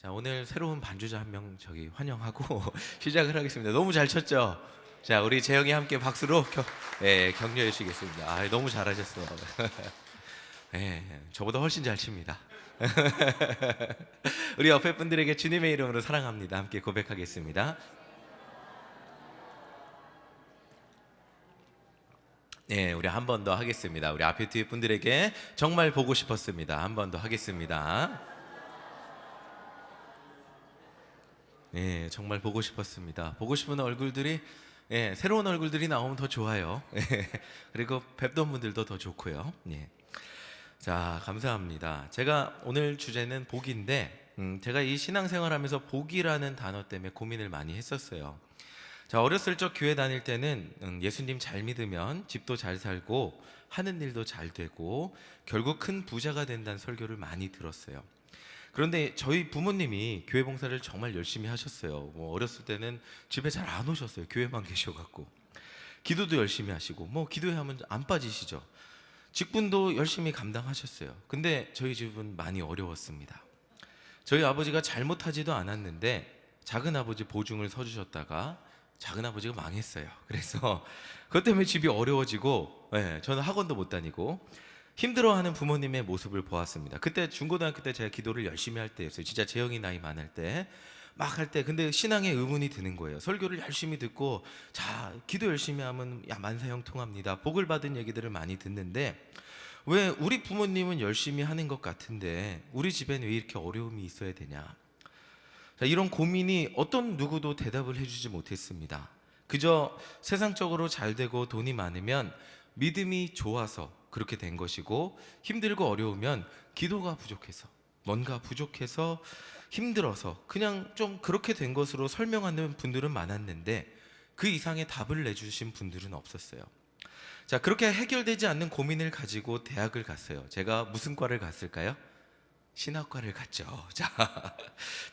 자, 오늘 새로운 반주자 한 명 환영하고 시작을 하겠습니다. 너무 잘 쳤죠? 자, 우리 재영이 함께 박수로 격려해 주시겠습니다. 너무 잘하셨어. 저보다 훨씬 잘 칩니다. 우리 옆에 분들에게 주님의 이름으로 사랑합니다. 함께 고백하겠습니다. 우리 한 번 더 하겠습니다. 우리 앞에 뒤에 분들에게 정말 보고 싶었습니다. 한 번 더 하겠습니다. 정말 보고 싶었습니다. 보고 싶은 얼굴들이 새로운 얼굴들이 나오면 더 좋아요. 그리고 뵙던 분들도 더 좋고요. 자, 감사합니다. 제가 오늘 주제는 복인데 제가 이 신앙생활하면서 복이라는 단어 때문에 고민을 많이 했었어요. 자, 어렸을 적 교회 다닐 때는 예수님 잘 믿으면 집도 잘 살고 하는 일도 잘 되고 결국 큰 부자가 된다는 설교를 많이 들었어요. 그런데 저희 부모님이 교회 봉사를 정말 열심히 하셨어요. 어렸을 때는 집에 잘 안 오셨어요. 교회만 계셔갖고. 기도도 열심히 하시고 기도회 하면 안 빠지시죠. 직분도 열심히 감당하셨어요. 근데 저희 집은 많이 어려웠습니다. 저희 아버지가 잘못하지도 않았는데 작은 아버지 보증을 서주셨다가 작은 아버지가 망했어요. 그래서 그것 때문에 집이 어려워지고 저는 학원도 못 다니고 힘들어하는 부모님의 모습을 보았습니다. 그때 중고등학교 때 제가 기도를 열심히 할 때였어요. 진짜 재영이 나이 많을 때 막 할 때. 근데 신앙에 의문이 드는 거예요. 설교를 열심히 듣고 자, 기도 열심히 하면 만사형통합니다. 복을 받은 얘기들을 많이 듣는데 왜 우리 부모님은 열심히 하는 것 같은데 우리 집에는 왜 이렇게 어려움이 있어야 되냐. 자, 이런 고민이 어떤 누구도 대답을 해주지 못했습니다. 그저 세상적으로 잘 되고 돈이 많으면 믿음이 좋아서 그렇게 된 것이고 힘들고 어려우면 기도가 부족해서 뭔가 부족해서 힘들어서 그냥 좀 그렇게 된 것으로 설명하는 분들은 많았는데 그 이상의 답을 내주신 분들은 없었어요. 자, 그렇게 해결되지 않는 고민을 가지고 대학을 갔어요. 제가 무슨 과를 갔을까요? 신학과를 갔죠. 자,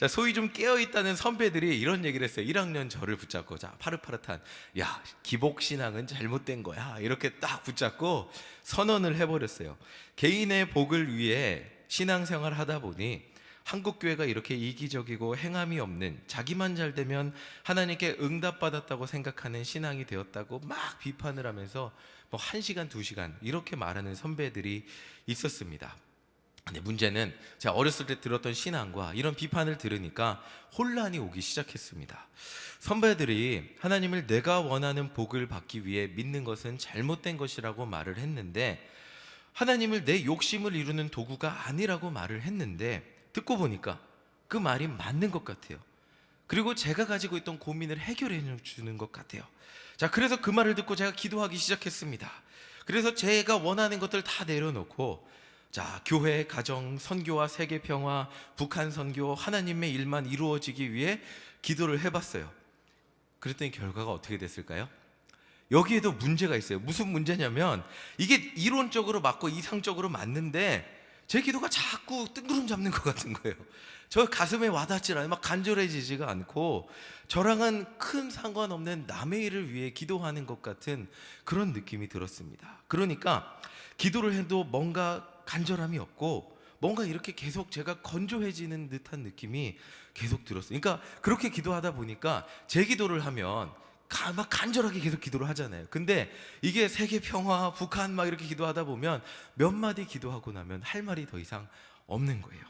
소위 좀 깨어있다는 선배들이 이런 얘기를 했어요. 1학년 저를 붙잡고 자, 파릇파릇한 야, 기복신앙은 잘못된 거야 이렇게 딱 붙잡고 선언을 해버렸어요. 개인의 복을 위해 신앙생활 하다 보니 한국교회가 이렇게 이기적이고 행함이 없는 자기만 잘 되면 하나님께 응답받았다고 생각하는 신앙이 되었다고 막 비판을 하면서 1시간, 2시간 이렇게 말하는 선배들이 있었습니다. 근데 문제는 제가 어렸을 때 들었던 신앙과 이런 비판을 들으니까 혼란이 오기 시작했습니다. 선배들이 하나님을 내가 원하는 복을 받기 위해 믿는 것은 잘못된 것이라고 말을 했는데 하나님을 내 욕심을 이루는 도구가 아니라고 말을 했는데 듣고 보니까 그 말이 맞는 것 같아요. 그리고 제가 가지고 있던 고민을 해결해 주는 것 같아요. 자, 그래서 그 말을 듣고 제가 기도하기 시작했습니다. 그래서 제가 원하는 것들 다 내려놓고 자, 교회, 가정, 선교와 세계 평화, 북한 선교, 하나님의 일만 이루어지기 위해 기도를 해봤어요. 그랬더니 결과가 어떻게 됐을까요? 여기에도 문제가 있어요. 무슨 문제냐면 이게 이론적으로 맞고 이상적으로 맞는데 제 기도가 자꾸 뜬구름 잡는 것 같은 거예요. 저 가슴에 와닿질 않아요. 막 간절해지지가 않고 저랑은 큰 상관없는 남의 일을 위해 기도하는 것 같은 그런 느낌이 들었습니다. 그러니까 기도를 해도 뭔가 간절함이 없고 뭔가 이렇게 계속 제가 건조해지는 듯한 느낌이 계속 들었어요. 그러니까 그렇게 기도하다 보니까 제 기도를 하면 막 간절하게 계속 기도를 하잖아요. 근데 이게 세계 평화, 북한 막 이렇게 기도하다 보면 몇 마디 기도하고 나면 할 말이 더 이상 없는 거예요.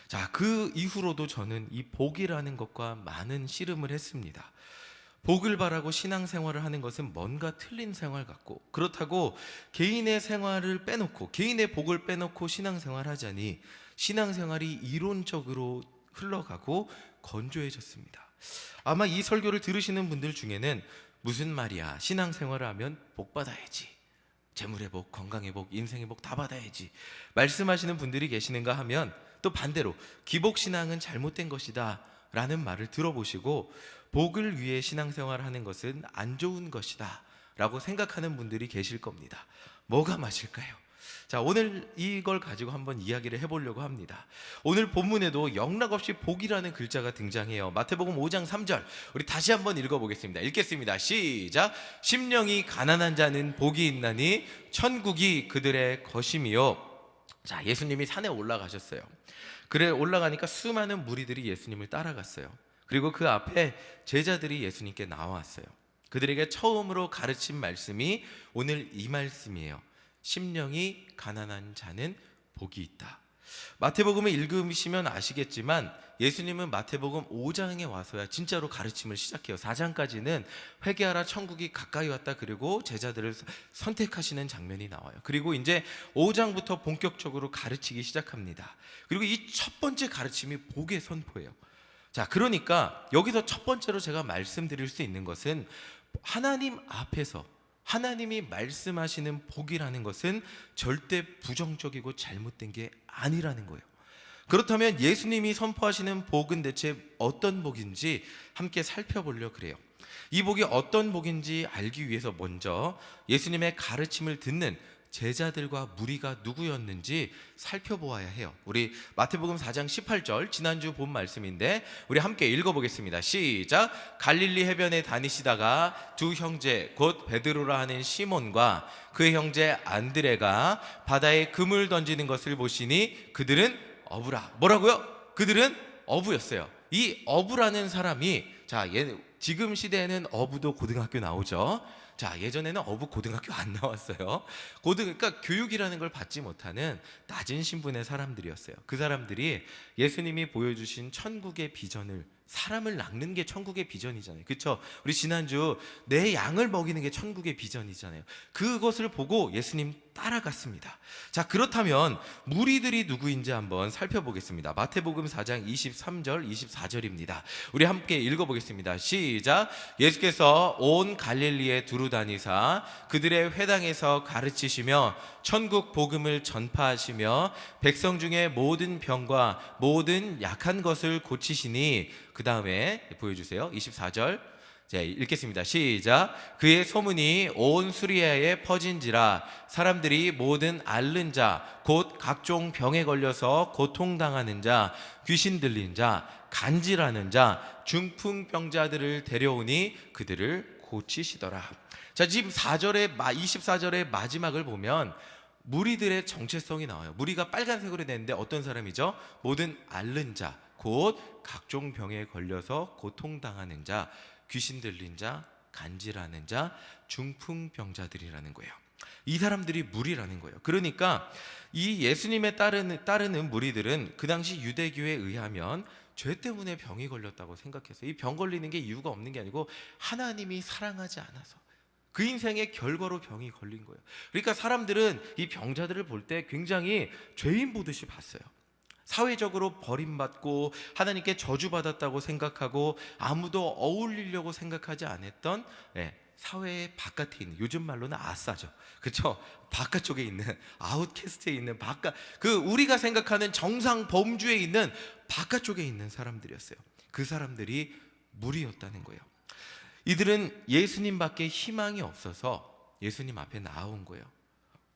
자, 그 이후로도 저는 이 복이라는 것과 많은 씨름을 했습니다. 복을 바라고 신앙생활을 하는 것은 뭔가 틀린 생활 같고 그렇다고 개인의 생활을 빼놓고 개인의 복을 빼놓고 신앙생활 하자니 신앙생활이 이론적으로 흘러가고 건조해졌습니다. 아마 이 설교를 들으시는 분들 중에는 무슨 말이야, 신앙생활을 하면 복 받아야지, 재물의 복, 건강의 복, 인생의 복 다 받아야지 말씀하시는 분들이 계시는가 하면 또 반대로 기복신앙은 잘못된 것이다 라는 말을 들어보시고 복을 위해 신앙생활을 하는 것은 안 좋은 것이다 라고 생각하는 분들이 계실 겁니다. 뭐가 맞을까요? 자, 오늘 이걸 가지고 한번 이야기를 해보려고 합니다. 오늘 본문에도 영락없이 복이라는 글자가 등장해요. 마태복음 5장 3절 우리 다시 한번 읽어보겠습니다. 읽겠습니다. 시작. 심령이 가난한 자는 복이 있나니 천국이 그들의 것임이요. 자, 예수님이 산에 올라가셨어요. 그래 올라가니까 수많은 무리들이 예수님을 따라갔어요. 그리고 그 앞에 제자들이 예수님께 나왔어요. 그들에게 처음으로 가르친 말씀이 오늘 이 말씀이에요. 심령이 가난한 자는 복이 있다. 마태복음을 읽으시면 아시겠지만 예수님은 마태복음 5장에 와서야 진짜로 가르침을 시작해요. 4장까지는 회개하라 천국이 가까이 왔다, 그리고 제자들을 선택하시는 장면이 나와요. 그리고 이제 5장부터 본격적으로 가르치기 시작합니다. 그리고 이 첫 번째 가르침이 복의 선포예요. 자, 그러니까 여기서 첫 번째로 제가 말씀드릴 수 있는 것은 하나님 앞에서 하나님이 말씀하시는 복이라는 것은 절대 부정적이고 잘못된 게 아니라는 거예요. 그렇다면 예수님이 선포하시는 복은 대체 어떤 복인지 함께 살펴보려 그래요. 이 복이 어떤 복인지 알기 위해서 먼저 예수님의 가르침을 듣는 제자들과 무리가 누구였는지 살펴보아야 해요. 우리 마태복음 4장 18절, 지난주 본 말씀인데 우리 함께 읽어보겠습니다. 시작. 갈릴리 해변에 다니시다가 두 형제 곧 베드로라 하는 시몬과 그의 형제 안드레가 바다에 금을 던지는 것을 보시니 그들은 어부라. 뭐라고요? 그들은 어부였어요. 이 어부라는 사람이, 지금 시대에는 어부도 고등학교 나오죠. 자, 예전에는 어부 고등학교 안 나왔어요. 그러니까 교육이라는 걸 받지 못하는 낮은 신분의 사람들이었어요. 그 사람들이 예수님이 보여주신 천국의 비전을, 사람을 낚는 게 천국의 비전이잖아요. 그렇죠? 우리 지난주 내 양을 먹이는 게 천국의 비전이잖아요. 그것을 보고 예수님 따라갔습니다. 자, 그렇다면 무리들이 누구인지 한번 살펴보겠습니다. 마태복음 4장 23절 24절입니다. 우리 함께 읽어보겠습니다. 시작. 예수께서 온 갈릴리에 두루 다니사 그들의 회당에서 가르치시며 천국 복음을 전파하시며 백성 중에 모든 병과 모든 약한 것을 고치시니, 그 다음에 보여주세요. 24절. 자, 읽겠습니다. 시작. 그의 소문이 온 수리아에 퍼진지라 사람들이 모든 앓는 자 곧 각종 병에 걸려서 고통당하는 자, 귀신 들린 자, 간질하는 자, 중풍병자들을 데려오니 그들을 고치시더라. 자, 지금 24절의 마지막을 보면 무리들의 정체성이 나와요. 무리가 빨간색으로 됐는데 어떤 사람이죠? 모든 앓는 자, 곧 각종 병에 걸려서 고통당하는 자, 귀신 들린 자, 간질하는 자, 중풍병자들이라는 거예요. 이 사람들이 무리라는 거예요. 그러니까 이 예수님에 따르는 무리들은 그 당시 유대교에 의하면 죄 때문에 병이 걸렸다고 생각했어요. 이 병 걸리는 게 이유가 없는 게 아니고 하나님이 사랑하지 않아서 그 인생의 결과로 병이 걸린 거예요. 그러니까 사람들은 이 병자들을 볼 때 굉장히 죄인 보듯이 봤어요. 사회적으로 버림받고 하나님께 저주받았다고 생각하고 아무도 어울리려고 생각하지 않았던, 사회의 바깥에 있는, 요즘 말로는 아싸죠. 그렇죠? 바깥쪽에 있는, 아웃캐스트에 있는, 우리가 생각하는 정상 범주에 있는 바깥쪽에 있는 사람들이었어요. 그 사람들이 무리였다는 거예요. 이들은 예수님밖에 희망이 없어서 예수님 앞에 나온 거예요.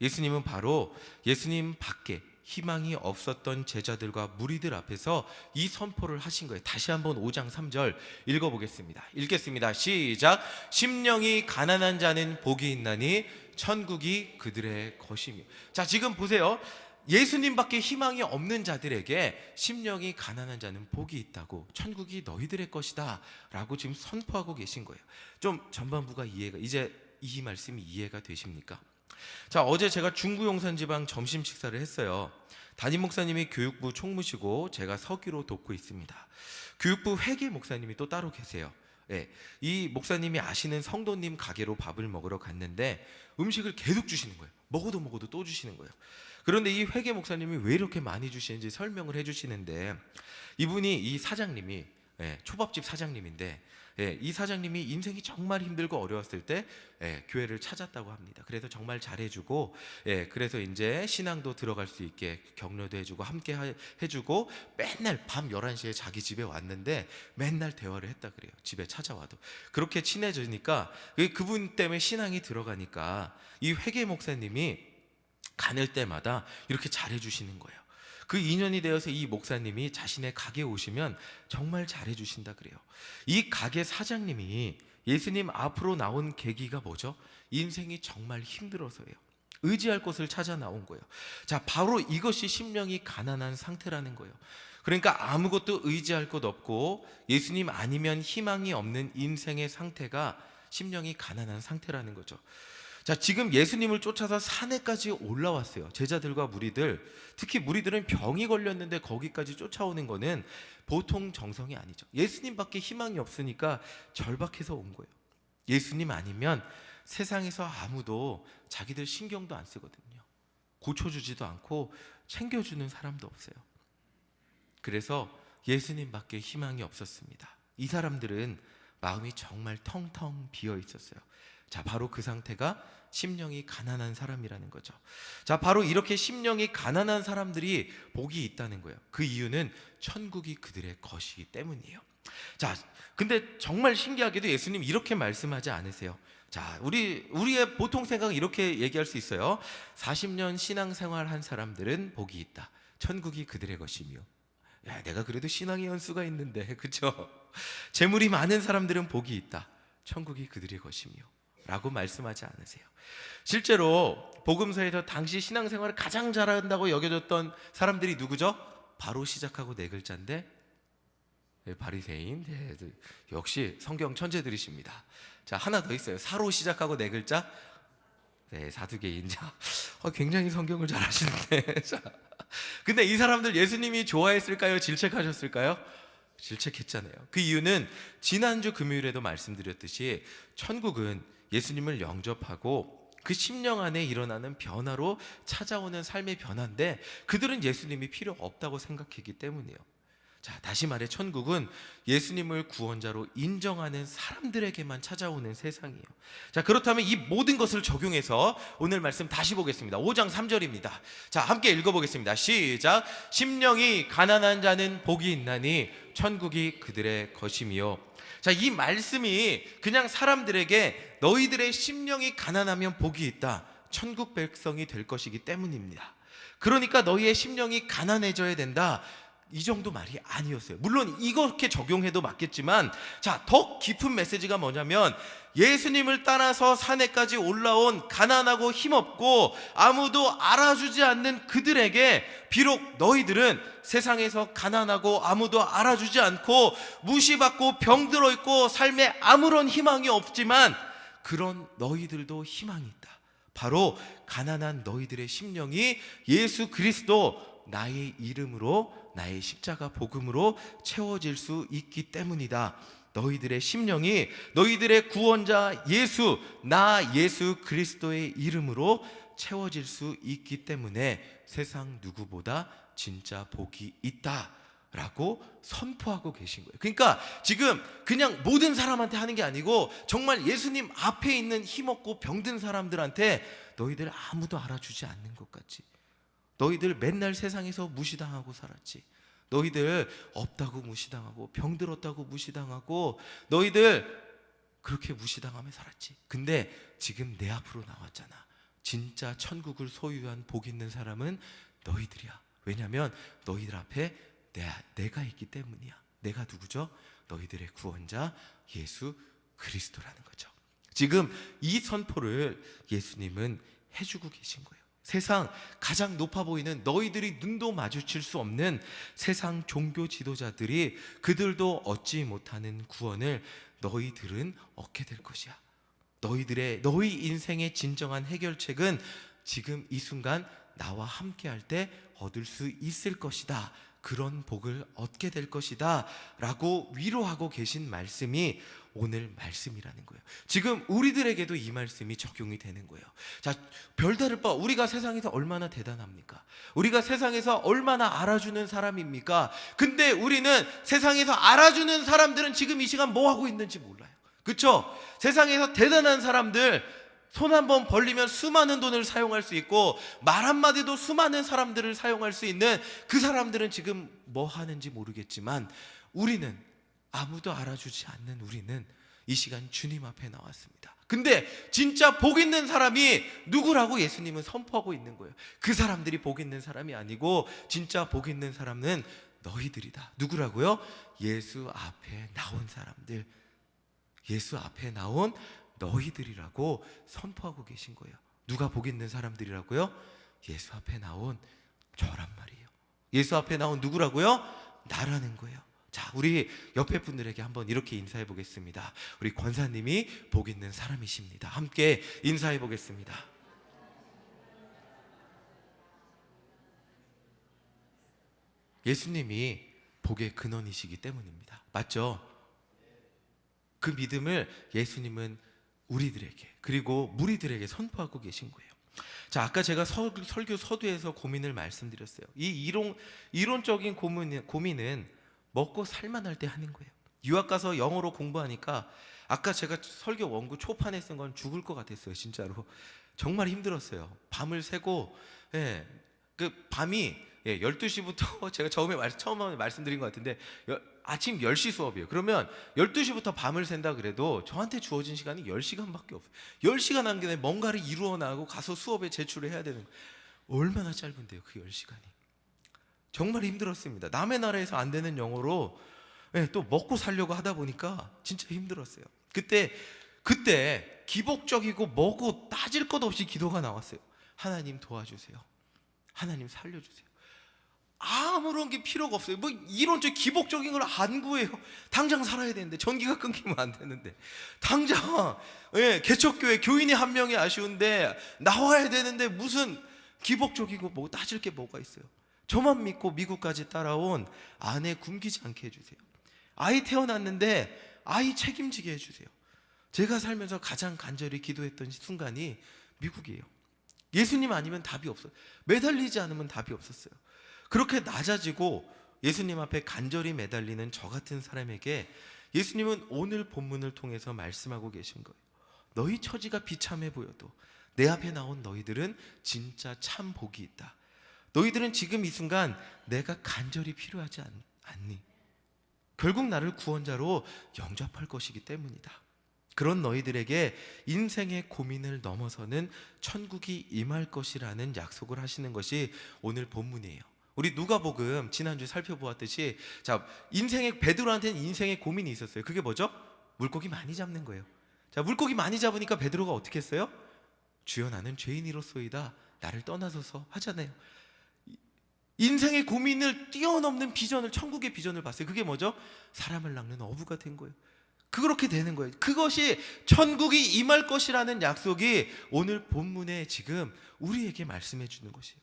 예수님은 바로 예수님 밖에 희망이 없었던 제자들과 무리들 앞에서 이 선포를 하신 거예요. 다시 한번 5장 3절 읽어보겠습니다. 읽겠습니다. 시작. 심령이 가난한 자는 복이 있나니 천국이 그들의 것이며. 자, 지금 보세요. 예수님밖에 희망이 없는 자들에게 심령이 가난한 자는 복이 있다고, 천국이 너희들의 것이다 라고 지금 선포하고 계신 거예요. 좀 전반부가 이제 이 말씀이 이해가 되십니까? 자, 어제 제가 중구 용산지방 점심 식사를 했어요. 담임 목사님이 교육부 총무시고 제가 서기로 돕고 있습니다. 교육부 회계 목사님이 또 따로 계세요. 이 목사님이 아시는 성도님 가게로 밥을 먹으러 갔는데 음식을 계속 주시는 거예요. 먹어도 또 주시는 거예요. 그런데 이 회계 목사님이 왜 이렇게 많이 주시는지 설명을 해주시는데, 이 사장님이 초밥집 사장님인데, 이 사장님이 인생이 정말 힘들고 어려웠을 때 교회를 찾았다고 합니다. 그래서 정말 잘해주고, 그래서 이제 신앙도 들어갈 수 있게 격려도 해주고 함께 해주고, 맨날 밤 11시에 자기 집에 왔는데 맨날 대화를 했다 그래요. 집에 찾아와도. 그렇게 친해지니까, 그분 때문에 신앙이 들어가니까 이 회계 목사님이 가늘 때마다 이렇게 잘해주시는 거예요. 그 인연이 되어서 이 목사님이 자신의 가게에 오시면 정말 잘해주신다 그래요. 이 가게 사장님이 예수님 앞으로 나온 계기가 뭐죠? 인생이 정말 힘들어서예요. 의지할 곳을 찾아 나온 거예요. 자, 바로 이것이 심령이 가난한 상태라는 거예요. 그러니까 아무것도 의지할 곳 없고 예수님 아니면 희망이 없는 인생의 상태가 심령이 가난한 상태라는 거죠. 자, 지금 예수님을 쫓아서 산에까지 올라왔어요. 제자들과 무리들, 특히 무리들은 병이 걸렸는데 거기까지 쫓아오는 거는 보통 정성이 아니죠. 예수님밖에 희망이 없으니까 절박해서 온 거예요. 예수님 아니면 세상에서 아무도 자기들 신경도 안 쓰거든요. 고쳐주지도 않고 챙겨주는 사람도 없어요. 그래서 예수님밖에 희망이 없었습니다. 이 사람들은 마음이 정말 텅텅 비어 있었어요. 자, 바로 그 상태가 심령이 가난한 사람이라는 거죠. 자, 바로 이렇게 심령이 가난한 사람들이 복이 있다는 거예요. 그 이유는 천국이 그들의 것이기 때문이에요. 자, 근데 정말 신기하게도 예수님 이렇게 말씀하지 않으세요. 자, 우리의 보통 생각은 이렇게 얘기할 수 있어요. 40년 신앙생활 한 사람들은 복이 있다. 천국이 그들의 것이며. 야, 내가 그래도 신앙의 연수가 있는데, 그렇죠? 재물이 많은 사람들은 복이 있다. 천국이 그들의 것이며 라고 말씀하지 않으세요. 실제로 복음서에서 당시 신앙생활을 가장 잘한다고 여겨졌던 사람들이 누구죠? 바로 시작하고 네 글자인데 바리새인. 네, 역시 성경 천재들이십니다. 자, 하나 더 있어요. 사로 시작하고 네 글자. 네, 사두개인. 자, 굉장히 성경을 잘 아시는데. 자, 근데 이 사람들 예수님이 좋아했을까요? 질책하셨을까요? 질책했잖아요. 그 이유는 지난주 금요일에도 말씀드렸듯이 천국은 예수님을 영접하고 그 심령 안에 일어나는 변화로 찾아오는 삶의 변화인데 그들은 예수님이 필요 없다고 생각했기 때문이에요. 자, 다시 말해 천국은 예수님을 구원자로 인정하는 사람들에게만 찾아오는 세상이에요. 자, 그렇다면 이 모든 것을 적용해서 오늘 말씀 다시 보겠습니다. 5장 3절입니다. 자, 함께 읽어보겠습니다. 시작. 심령이 가난한 자는 복이 있나니 천국이 그들의 것이며. 자, 이 말씀이 그냥 사람들에게 너희들의 심령이 가난하면 복이 있다, 천국 백성이 될 것이기 때문입니다. 그러니까 너희의 심령이 가난해져야 된다, 이 정도 말이 아니었어요. 물론 이렇게 적용해도 맞겠지만, 자, 더 깊은 메시지가 뭐냐면 예수님을 따라서 산에까지 올라온 가난하고 힘없고 아무도 알아주지 않는 그들에게 비록 너희들은 세상에서 가난하고 아무도 알아주지 않고 무시받고 병들어 있고 삶에 아무런 희망이 없지만 그런 너희들도 희망이 있다. 바로 가난한 너희들의 심령이 예수 그리스도 나의 이름으로, 나의 십자가 복음으로 채워질 수 있기 때문이다. 너희들의 심령이 너희들의 구원자 예수, 나 예수 그리스도의 이름으로 채워질 수 있기 때문에 세상 누구보다 진짜 복이 있다 라고 선포하고 계신 거예요. 그러니까 지금 그냥 모든 사람한테 하는 게 아니고 정말 예수님 앞에 있는 힘없고 병든 사람들한테 너희들 아무도 알아주지 않는 것 같지, 너희들 맨날 세상에서 무시당하고 살았지, 너희들 없다고 무시당하고 병들었다고 무시당하고 너희들 그렇게 무시당하며 살았지. 근데 지금 내 앞으로 나왔잖아. 진짜 천국을 소유한 복 있는 사람은 너희들이야. 왜냐하면 너희들 앞에 내가 있기 때문이야. 내가 누구죠? 너희들의 구원자 예수 그리스도라는 거죠. 지금 이 선포를 예수님은 해주고 계신 거예요. 세상 가장 높아 보이는 너희들이 눈도 마주칠 수 없는 세상 종교 지도자들이 그들도 얻지 못하는 구원을 너희들은 얻게 될 것이야. 너희 인생의 진정한 해결책은 지금 이 순간 나와 함께 할 때 얻을 수 있을 것이다. 그런 복을 얻게 될 것이다 라고 위로하고 계신 말씀이 오늘 말씀이라는 거예요. 지금 우리들에게도 이 말씀이 적용이 되는 거예요. 자, 별다를 바 우리가 세상에서 얼마나 대단합니까? 우리가 세상에서 얼마나 알아주는 사람입니까? 근데 우리는 세상에서 알아주는 사람들은 지금 이 시간 뭐 하고 있는지 몰라요. 그렇죠? 세상에서 대단한 사람들 손 한 번 벌리면 수많은 돈을 사용할 수 있고 말 한마디도 수많은 사람들을 사용할 수 있는 그 사람들은 지금 뭐 하는지 모르겠지만 우리는, 아무도 알아주지 않는 우리는 이 시간 주님 앞에 나왔습니다. 근데 진짜 복 있는 사람이 누구라고 예수님은 선포하고 있는 거예요. 그 사람들이 복 있는 사람이 아니고 진짜 복 있는 사람은 너희들이다. 누구라고요? 예수 앞에 나온 사람들, 예수 앞에 나온 너희들이라고 선포하고 계신 거예요. 누가 복 있는 사람들이라고요? 예수 앞에 나온 저란 말이에요. 예수 앞에 나온 누구라고요? 나라는 거예요. 자, 우리 옆에 분들에게 한번 이렇게 인사해 보겠습니다. 우리 권사님이 복 있는 사람이십니다. 함께 인사해 보겠습니다. 예수님이 복의 근원이시기 때문입니다. 맞죠? 그 믿음을 예수님은 우리들에게, 그리고 무리들에게 선포하고 계신 거예요. 자, 아까 제가 설교 서두에서 고민을 말씀드렸어요. 이 이론적인 고민은 먹고 살만할 때 하는 거예요. 유학 가서 영어로 공부하니까 아까 제가 설교 원고 초판에 쓴 건 죽을 것 같았어요. 진짜로 정말 힘들었어요. 밤을 새고, 그 밤이 12시부터 제가 처음에 말씀드린 것 같은데 아침 10시 수업이에요. 그러면 12시부터 밤을 샌다 그래도 저한테 주어진 시간이 10시간밖에 없어요. 10시간 안에 뭔가를 이루어 나가고 가서 수업에 제출을 해야 되는 거예요. 얼마나 짧은데요, 그 10시간이. 정말 힘들었습니다. 남의 나라에서 안 되는 영어로 또 먹고 살려고 하다 보니까 진짜 힘들었어요. 그때 기복적이고 뭐고 따질 것 없이 기도가 나왔어요. 하나님 도와주세요. 하나님 살려주세요. 아무런 게 필요가 없어요. 뭐 이론적 기복적인 걸 안 구해요. 당장 살아야 되는데, 전기가 끊기면 안 되는데, 당장 개척교회 교인이 한 명이 아쉬운데 나와야 되는데 무슨 기복적이고 뭐 따질 게 뭐가 있어요. 저만 믿고 미국까지 따라온 아내 굶기지 않게 해주세요. 아이 태어났는데 아이 책임지게 해주세요. 제가 살면서 가장 간절히 기도했던 순간이 미국이에요. 예수님 아니면 답이 없어요. 매달리지 않으면 답이 없었어요. 그렇게 낮아지고 예수님 앞에 간절히 매달리는 저 같은 사람에게 예수님은 오늘 본문을 통해서 말씀하고 계신 거예요. 너희 처지가 비참해 보여도 내 앞에 나온 너희들은 진짜 참 복이 있다. 너희들은 지금 이 순간 내가 간절히 필요하지 않니? 결국 나를 구원자로 영접할 것이기 때문이다. 그런 너희들에게 인생의 고민을 넘어서는 천국이 임할 것이라는 약속을 하시는 것이 오늘 본문이에요. 우리 누가복음 지난주 살펴보았듯이, 자, 베드로한테는 인생의 고민이 있었어요. 그게 뭐죠? 물고기 많이 잡는 거예요. 자, 물고기 많이 잡으니까 베드로가 어떻게 했어요? 주여 나는 죄인이로소이다, 나를 떠나소서 하잖아요. 인생의 고민을 뛰어넘는 비전을, 천국의 비전을 봤어요. 그게 뭐죠? 사람을 낚는 어부가 된 거예요. 그렇게 되는 거예요. 그것이 천국이 임할 것이라는 약속이 오늘 본문에 지금 우리에게 말씀해 주는 것이에요.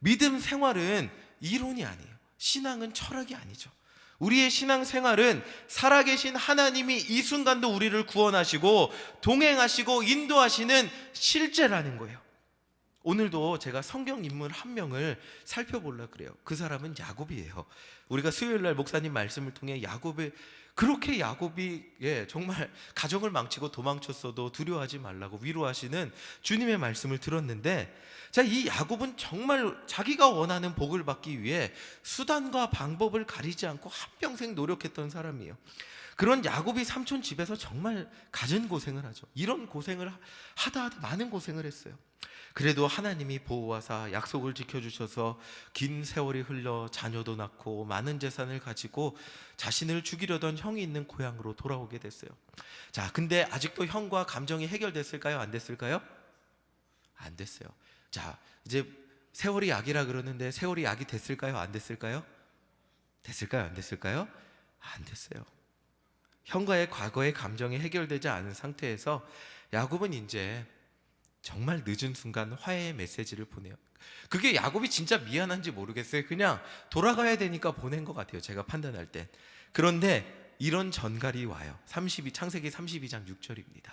믿음 생활은 이론이 아니에요. 신앙은 철학이 아니죠. 우리의 신앙 생활은 살아계신 하나님이 이 순간도 우리를 구원하시고 동행하시고 인도하시는 실제라는 거예요. 오늘도 제가 성경 인물 한 명을 살펴보려고 그래요. 그 사람은 야곱이에요. 우리가 수요일날 목사님 말씀을 통해 그렇게 야곱이 정말 가정을 망치고 도망쳤어도 두려워하지 말라고 위로하시는 주님의 말씀을 들었는데, 자, 이 야곱은 정말 자기가 원하는 복을 받기 위해 수단과 방법을 가리지 않고 한평생 노력했던 사람이에요. 그런 야곱이 삼촌 집에서 정말 갖은 고생을 하죠. 이런 고생을 하다 많은 고생을 했어요. 그래도 하나님이 보호하사 약속을 지켜주셔서 긴 세월이 흘러 자녀도 낳고 많은 재산을 가지고 자신을 죽이려던 형이 있는 고향으로 돌아오게 됐어요. 자, 근데 아직도 형과 감정이 해결됐을까요? 안 됐을까요? 안 됐어요. 자, 이제 세월이 약이라 그러는데 세월이 약이 됐을까요? 안 됐을까요? 됐을까요? 안 됐을까요? 안 됐어요. 형과의 과거의 감정이 해결되지 않은 상태에서 야곱은 이제 정말 늦은 순간 화해의 메시지를 보내요. 그게 야곱이 진짜 미안한지 모르겠어요. 그냥 돌아가야 되니까 보낸 것 같아요, 제가 판단할 땐. 그런데 이런 전갈이 와요. 창세기 32장 6절입니다.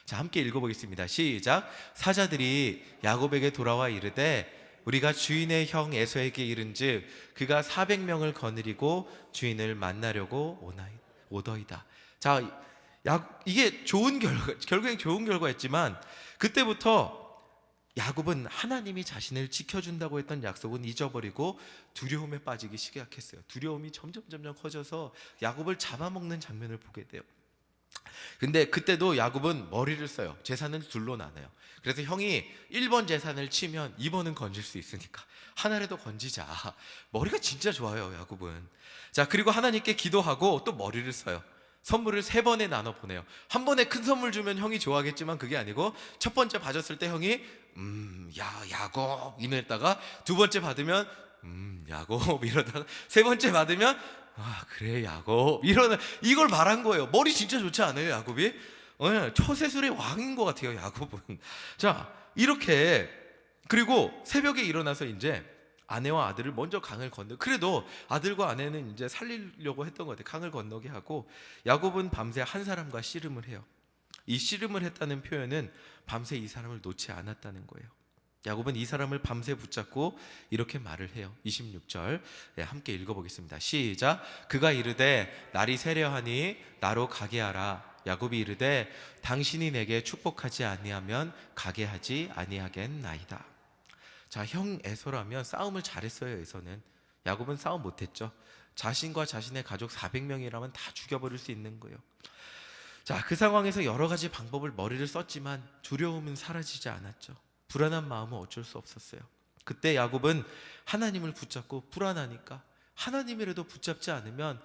자, 함께 읽어보겠습니다. 시작. 사자들이 야곱에게 돌아와 이르되 우리가 주인의 형 에서에게 이른즉 그가 400명을 거느리고 주인을 만나려고 오더이다. 자, 이게 결국엔 좋은 결과였지만 그때부터 야곱은 하나님이 자신을 지켜준다고 했던 약속은 잊어버리고 두려움에 빠지기 시작했어요. 두려움이 점점 커져서 야곱을 잡아먹는 장면을 보게 돼요. 근데 그때도 야곱은 머리를 써요. 재산은 둘로 나눠요. 그래서 형이 1번 재산을 치면 2번은 건질 수 있으니까 하나라도 건지자. 머리가 진짜 좋아요, 야곱은. 자, 그리고 하나님께 기도하고 또 머리를 써요. 선물을 3번에 나눠 보내요. 한 번에 큰 선물 주면 형이 좋아하겠지만 그게 아니고 첫 번째 받았을 때 형이 야 야곱 이랬다가 두 번째 받으면 야곱 이러다가 세 번째 받으면 아 그래 야곱 이러는 이걸 말한 거예요. 머리 진짜 좋지 않아요 야곱이? 처세술의 왕인 것 같아요 야곱은. 자 이렇게 그리고 새벽에 일어나서 이제 아내와 아들을 먼저 강을 건너. 그래도 아들과 아내는 이제 살리려고 했던 것 같아요. 강을 건너게 하고 야곱은 밤새 한 사람과 씨름을 해요. 이 씨름을 했다는 표현은 밤새 이 사람을 놓지 않았다는 거예요. 야곱은 이 사람을 밤새 붙잡고 이렇게 말을 해요. 26절 함께 읽어보겠습니다. 시작. 그가 이르되 날이 새려하니 나로 가게 하라. 야곱이 이르되 당신이 내게 축복하지 아니하면 가게 하지 아니하겠나이다. 자, 형 에서라면 싸움을 잘했어요. 에서는 야곱은 싸움 못했죠. 자신과 자신의 가족 400명이라면 다 죽여버릴 수 있는 거예요. 자, 그 상황에서 여러 가지 방법을 머리를 썼지만 두려움은 사라지지 않았죠. 불안한 마음은 어쩔 수 없었어요. 그때 야곱은 하나님을 붙잡고 불안하니까 하나님이라도 붙잡지 않으면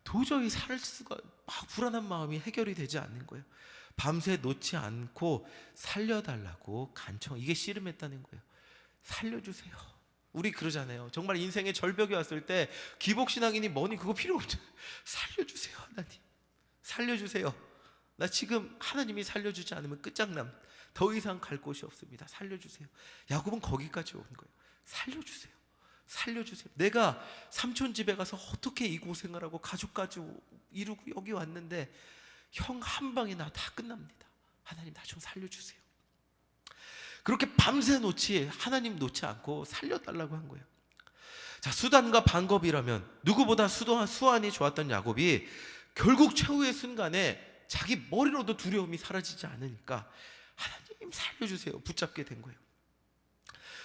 도저히 살 수가 막 불안한 마음이 해결이 되지 않는 거예요. 밤새 놓지 않고 살려달라고 간청. 이게 씨름했다는 거예요. 살려주세요. 우리 그러잖아요. 정말 인생의 절벽이 왔을 때 기복신앙이니 뭐니 그거 필요 없죠. 살려주세요 하나님. 살려주세요. 나 지금 하나님이 살려주지 않으면 끝장납니다. 더 이상 갈 곳이 없습니다. 살려주세요. 야곱은 거기까지 온 거예요. 살려주세요. 살려주세요. 내가 삼촌 집에 가서 어떻게 이 고생을 하고 가족까지 이루고 여기 왔는데 형 한 방에 나 다 끝납니다. 하나님 나 좀 살려주세요. 그렇게 밤새 놓지 하나님 놓지 않고 살려달라고 한 거예요. 자, 수단과 방법이라면 누구보다 수완이 좋았던 야곱이 결국 최후의 순간에 자기 머리로도 두려움이 사라지지 않으니까 하나님 살려주세요 붙잡게 된 거예요.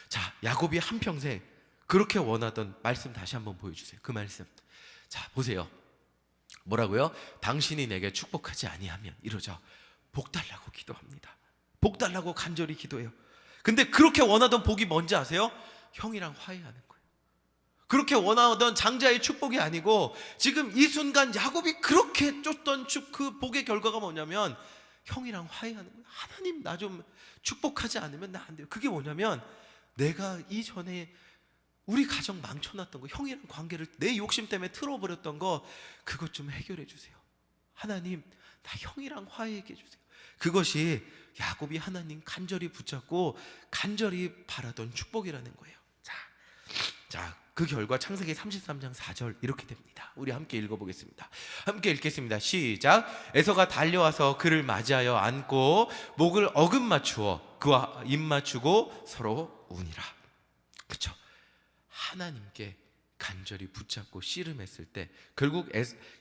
자, 야곱이 한평생 그렇게 원하던 말씀 다시 한번 보여주세요. 그 말씀. 자, 보세요. 뭐라고요? 당신이 내게 축복하지 아니하면 이러죠. 복 달라고 기도합니다. 복 달라고 간절히 기도해요. 근데 그렇게 원하던 복이 뭔지 아세요? 형이랑 화해하는 거예요. 그렇게 원하던 장자의 축복이 아니고 지금 이 순간 야곱이 그렇게 쫓던 그 복의 결과가 뭐냐면 형이랑 화해하는 거예요. 하나님 나 좀 축복하지 않으면 나 안 돼요. 그게 뭐냐면 내가 이전에 우리 가정 망쳐놨던 거, 형이랑 관계를 내 욕심 때문에 틀어버렸던 거 그것 좀 해결해 주세요. 하나님 나 형이랑 화해하게 해주세요. 그것이 야곱이 하나님 간절히 붙잡고 간절히 바라던 축복이라는 거예요. 자, 그 결과 창세기 33장 4절 이렇게 됩니다. 우리 함께 읽어보겠습니다. 함께 읽겠습니다. 시작. 에서가 달려와서 그를 맞이하여 안고 목을 어금 맞추어 그와 입 맞추고 서로 우니라. 그렇죠? 하나님께 간절히 붙잡고 씨름했을 때 결국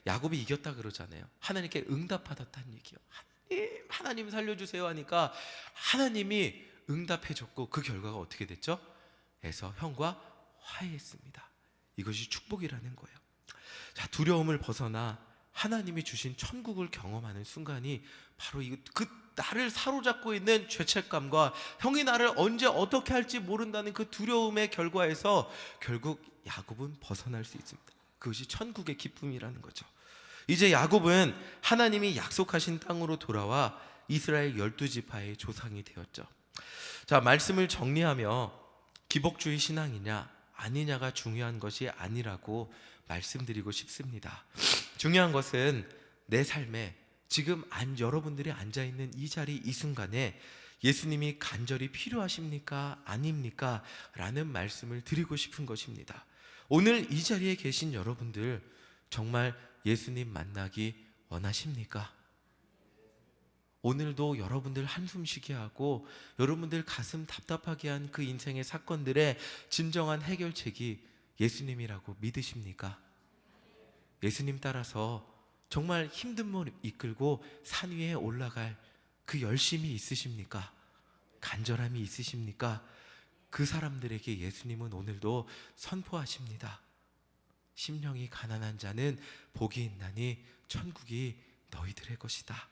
야곱이 이겼다 그러잖아요. 하나님께 응답받았다는 얘기예요. 하나님 살려주세요 하니까 하나님이 응답해줬고 그 결과가 어떻게 됐죠? 에서 형과 화해했습니다. 이것이 축복이라는 거예요. 자, 두려움을 벗어나 하나님이 주신 천국을 경험하는 순간이 바로 그 나를 사로잡고 있는 죄책감과 형이 나를 언제 어떻게 할지 모른다는 그 두려움의 결과에서 결국 야곱은 벗어날 수 있습니다. 그것이 천국의 기쁨이라는 거죠. 이제 야곱은 하나님이 약속하신 땅으로 돌아와 이스라엘 12지파의 조상이 되었죠. 자, 말씀을 정리하며 기복주의 신앙이냐 아니냐가 중요한 것이 아니라고 말씀드리고 싶습니다. 중요한 것은 내 삶에 지금 여러분들이 앉아있는 이 자리 이 순간에 예수님이 간절히 필요하십니까? 아닙니까? 라는 말씀을 드리고 싶은 것입니다. 오늘 이 자리에 계신 여러분들 정말 예수님 만나기 원하십니까? 오늘도 여러분들 한숨 쉬게 하고 여러분들 가슴 답답하게 한 그 인생의 사건들의 진정한 해결책이 예수님이라고 믿으십니까? 예수님 따라서 정말 힘든 몸 이끌고 산 위에 올라갈 그 열심이 있으십니까? 간절함이 있으십니까? 그 사람들에게 예수님은 오늘도 선포하십니다. 심령이 가난한 자는 복이 있나니 천국이 너희들의 것이다.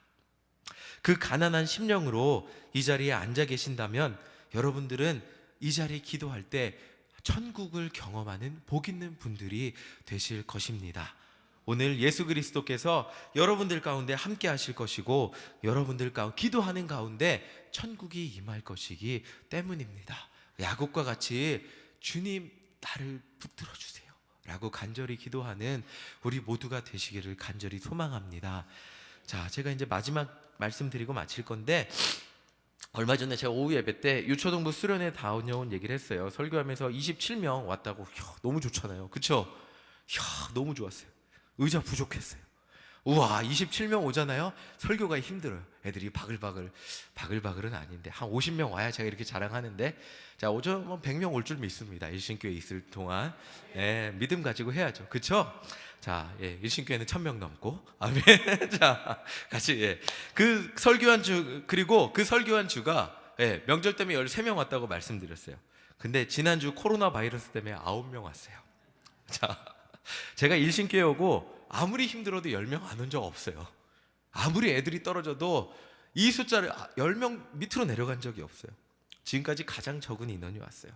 그 가난한 심령으로 이 자리에 앉아 계신다면 여러분들은 이 자리에 기도할 때 천국을 경험하는 복 있는 분들이 되실 것입니다. 오늘 예수 그리스도께서 여러분들 가운데 함께 하실 것이고 여러분들 가운데 기도하는 가운데 천국이 임할 것이기 때문입니다. 야곱과 같이 주님 나를 붙들어 주세요 라고 간절히 기도하는 우리 모두가 되시기를 간절히 소망합니다. 자, 제가 이제 마지막 말씀드리고 마칠 건데, 얼마 전에 제가 오후 예배 때 유초동부 수련회 다녀온 얘기를 했어요. 설교하면서 27명 왔다고. 너무 좋잖아요, 그쵸? 너무 좋았어요. 의자 부족했어요. 우와, 27명 오잖아요. 설교가 힘들어요. 애들이 바글바글은 아닌데 한 50명 와야 제가 이렇게 자랑하는데, 자, 오전 100명 올 줄 믿습니다. 일신교회 있을 동안. 믿음 가지고 해야죠, 그쵸? 자, 일신교회는 1000명 넘고, 아멘. 자, 같이, 그 설교한 주, 그리고 그 설교한 주가, 명절 때문에 13명 왔다고 말씀드렸어요. 근데 지난주 코로나 바이러스 때문에 9명 왔어요. 자, 제가 일신교회 오고 아무리 힘들어도 10명 안 온 적 없어요. 아무리 애들이 떨어져도 이 숫자를 10명 밑으로 내려간 적이 없어요. 지금까지 가장 적은 인원이 왔어요.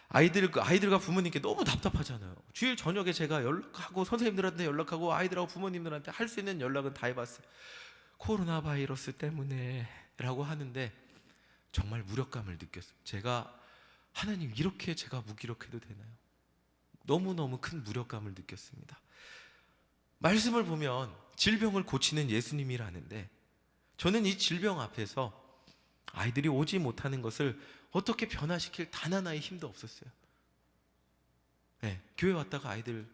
아이들과 부모님께 너무 답답하잖아요. 주일 저녁에 제가 연락하고 선생님들한테 연락하고 아이들하고 부모님들한테 할 수 있는 연락은 다 해봤어요. 코로나 바이러스 때문에 라고 하는데 정말 무력감을 느꼈어요. 제가 하나님, 이렇게 제가 무기력해도 되나요? 너무너무 큰 무력감을 느꼈습니다. 말씀을 보면 질병을 고치는 예수님이라는데, 저는 이 질병 앞에서 아이들이 오지 못하는 것을 어떻게 변화시킬 단 하나의 힘도 없었어요. 교회 왔다가 아이들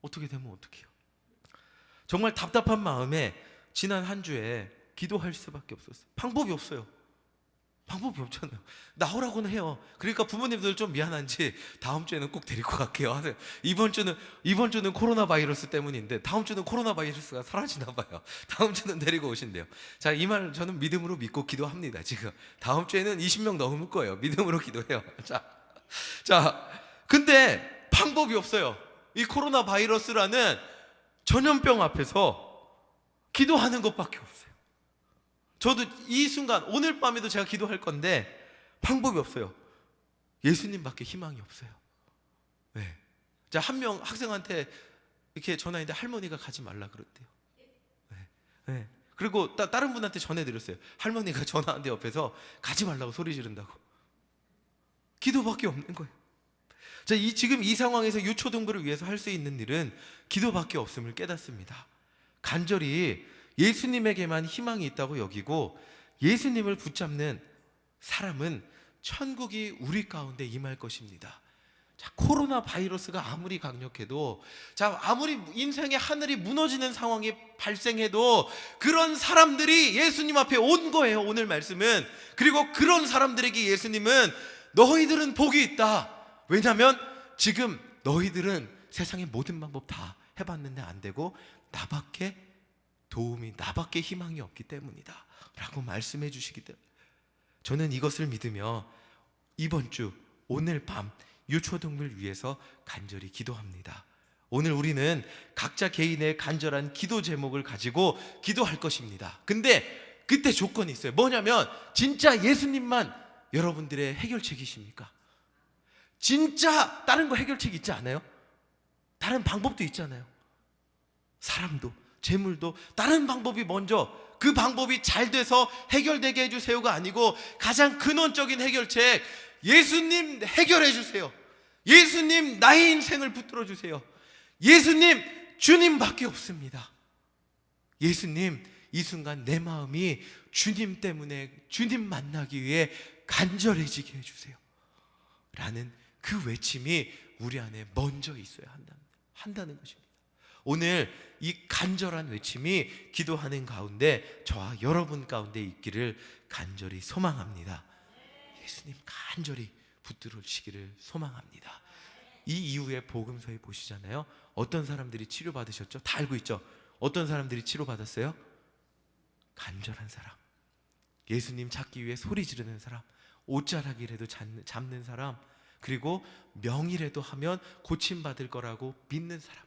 어떻게 되면 어떡해요? 정말 답답한 마음에 지난 한 주에 기도할 수밖에 없었어요. 방법이 없어요. 방법이 없잖아요. 나오라고는 해요. 그러니까 부모님들 좀 미안한지 다음 주에는 꼭 데리고 갈게요 하세요. 이번 주는 코로나 바이러스 때문인데 다음 주는 코로나 바이러스가 사라지나 봐요. 다음 주는 데리고 오신대요. 자, 이 말 저는 믿음으로 믿고 기도합니다. 지금 다음 주에는 20명 넘을 거예요. 믿음으로 기도해요. 자, 근데 방법이 없어요. 이 코로나 바이러스라는 전염병 앞에서 기도하는 것밖에 없어요. 저도 이 순간, 오늘 밤에도 제가 기도할 건데 방법이 없어요. 예수님밖에 희망이 없어요. 자, 한 명 학생한테 이렇게 전화했는데 할머니가 가지 말라 그랬대요. 그리고 다른 분한테 전해드렸어요. 할머니가 전화하는데 옆에서 가지 말라고 소리 지른다고. 기도밖에 없는 거예요. 자, 지금 이 상황에서 유초등부를 위해서 할 수 있는 일은 기도밖에 없음을 깨닫습니다. 간절히 예수님에게만 희망이 있다고 여기고 예수님을 붙잡는 사람은 천국이 우리 가운데 임할 것입니다. 자, 코로나 바이러스가 아무리 강력해도, 자, 아무리 인생의 하늘이 무너지는 상황이 발생해도 그런 사람들이 예수님 앞에 온 거예요, 오늘 말씀은. 그리고 그런 사람들에게 예수님은 너희들은 복이 있다. 왜냐하면 지금 너희들은 세상의 모든 방법 다 해봤는데 안 되고 나밖에 희망이 없기 때문이다 라고 말씀해 주시기 때문에, 저는 이것을 믿으며 이번 주 오늘 밤 유초등을 위해서 간절히 기도합니다. 오늘 우리는 각자 개인의 간절한 기도 제목을 가지고 기도할 것입니다. 근데 그때 조건이 있어요. 뭐냐면 진짜 예수님만 여러분들의 해결책이십니까? 진짜 다른 거 해결책 있지 않아요? 다른 방법도 있잖아요. 사람도 재물도 다른 방법이 먼저, 그 방법이 잘 돼서 해결되게 해주세요가 아니고 가장 근원적인 해결책, 예수님 해결해 주세요. 예수님 나의 인생을 붙들어 주세요. 예수님, 주님밖에 없습니다. 예수님, 이 순간 내 마음이 주님 때문에, 주님 만나기 위해 간절해지게 해주세요 라는 그 외침이 우리 안에 먼저 있어야 한다는 것입니다. 오늘 이 간절한 외침이 기도하는 가운데 저와 여러분 가운데 있기를 간절히 소망합니다. 예수님 간절히 붙들어 주시기를 소망합니다. 이 이후에 복음서에 보시잖아요. 어떤 사람들이 치료받으셨죠? 다 알고 있죠? 어떤 사람들이 치료받았어요? 간절한 사람, 예수님 찾기 위해 소리 지르는 사람, 옷자락이라도 잡는 사람, 그리고 명이라도 하면 고침받을 거라고 믿는 사람.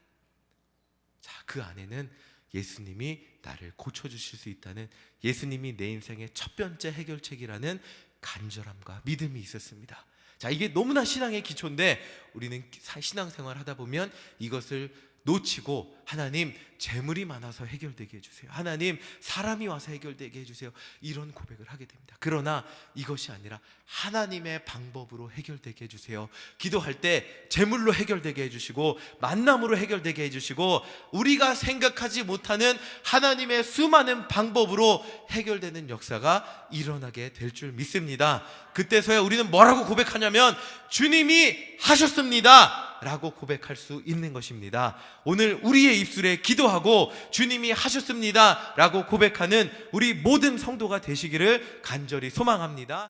자, 그 안에는 예수님이 나를 고쳐주실 수 있다는, 예수님이 내 인생의 첫 번째 해결책이라는 간절함과 믿음이 있었습니다. 자, 이게 너무나 신앙의 기초인데 우리는 신앙생활 하다 보면 이것을 놓치고 하나님 재물이 많아서 해결되게 해주세요. 하나님 사람이 와서 해결되게 해주세요. 이런 고백을 하게 됩니다. 그러나 이것이 아니라 하나님의 방법으로 해결되게 해주세요. 기도할 때 재물로 해결되게 해주시고 만남으로 해결되게 해주시고 우리가 생각하지 못하는 하나님의 수많은 방법으로 해결되는 역사가 일어나게 될 줄 믿습니다. 그때서야 우리는 뭐라고 고백하냐면 주님이 하셨습니다 라고 고백할 수 있는 것입니다. 오늘 우리의 입술에 기도하고 주님이 하셨습니다 라고 고백하는 우리 모든 성도가 되시기를 간절히 소망합니다.